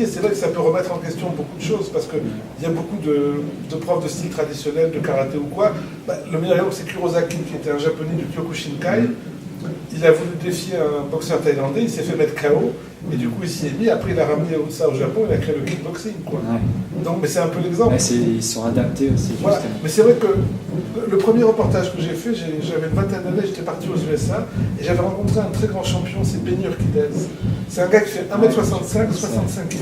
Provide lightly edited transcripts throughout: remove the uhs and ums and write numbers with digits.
dit, et c'est vrai que ça peut remettre en question beaucoup de choses, parce qu'il y a beaucoup de profs de style traditionnel, de karaté ou quoi. Bah, le meilleur exemple, c'est Kurosaki, qui était un japonais du Kyokushinkai. Il a voulu défier un boxeur thaïlandais, il s'est fait mettre KO, et du coup il s'y est mis. Après, il a ramené ça au Japon, il a créé le kickboxing, quoi. Ouais. Donc, mais c'est un peu l'exemple. Ils sont adaptés aussi, Voilà. justement. Mais c'est vrai que le premier reportage que j'ai fait, j'avais une vingtaine d'années, j'étais parti aux USA, et j'avais rencontré un très grand champion, c'est Benny Urquidez. C'est un gars qui fait 1m65, 65 kg,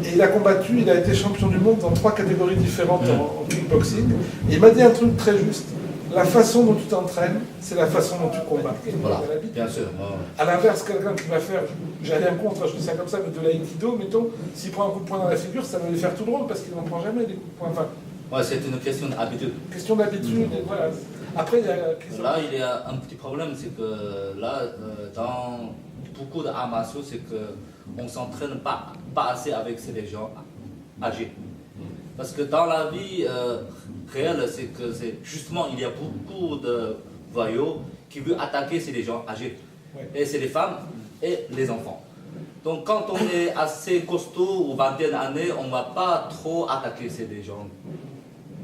et il a combattu, il a été champion du monde dans 3 catégories différentes en kickboxing. Et il m'a dit un truc très juste. La façon dont tu t'entraînes, c'est la façon dont tu combats. Voilà, bien sûr. À l'inverse, quelqu'un qui va faire, j'ai rien contre, je dis ça comme ça, mais de l'aïkido, mettons, s'il prend un coup de poing dans la figure, ça va lui faire tout drôle parce qu'il n'en prend jamais des coups de poing. Enfin, Ouais, c'est une question d'habitude. question d'habitude, et voilà. Après, il y a la question. Là, il y a un petit problème, c'est que là, dans beaucoup d'arts martiaux, c'est qu'on ne s'entraîne pas assez avec ces gens âgés. Parce que dans la vie réelle, c'est que justement, il y a beaucoup de voyous qui veulent attaquer ces gens âgés. Ouais. Et c'est les femmes et les enfants. Donc quand on est assez costaud ou vingtaine d'années, on ne va pas trop attaquer ces gens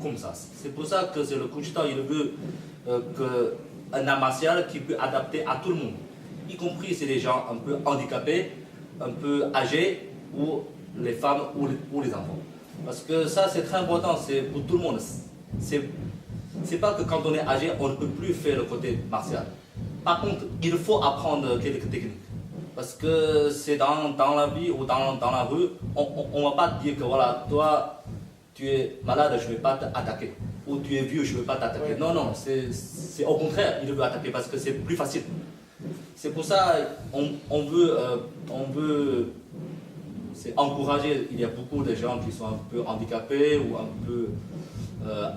comme ça. C'est pour ça que c'est le Kouchitan, il veut un art martial qui peut adapter à tout le monde, y compris c'est des gens un peu handicapés, un peu âgés, ou les femmes ou les enfants. Parce que ça c'est très important, c'est pour tout le monde. C'est pas que quand on est âgé, on ne peut plus faire le côté martial. Par contre, il faut apprendre quelques techniques. Parce que c'est dans la vie ou dans la rue, on ne va pas dire que voilà, toi, tu es malade, je ne vais pas t'attaquer. Ou tu es vieux, je ne vais pas t'attaquer. Ouais. Non, non, c'est au contraire, il veut attaquer parce que c'est plus facile. C'est pour ça on veut encourager. Il y a beaucoup de gens qui sont un peu handicapés ou un peu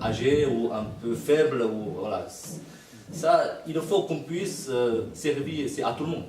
âgés ou un peu faibles. Ou, voilà. Ça, il faut qu'on puisse servir à tout le monde.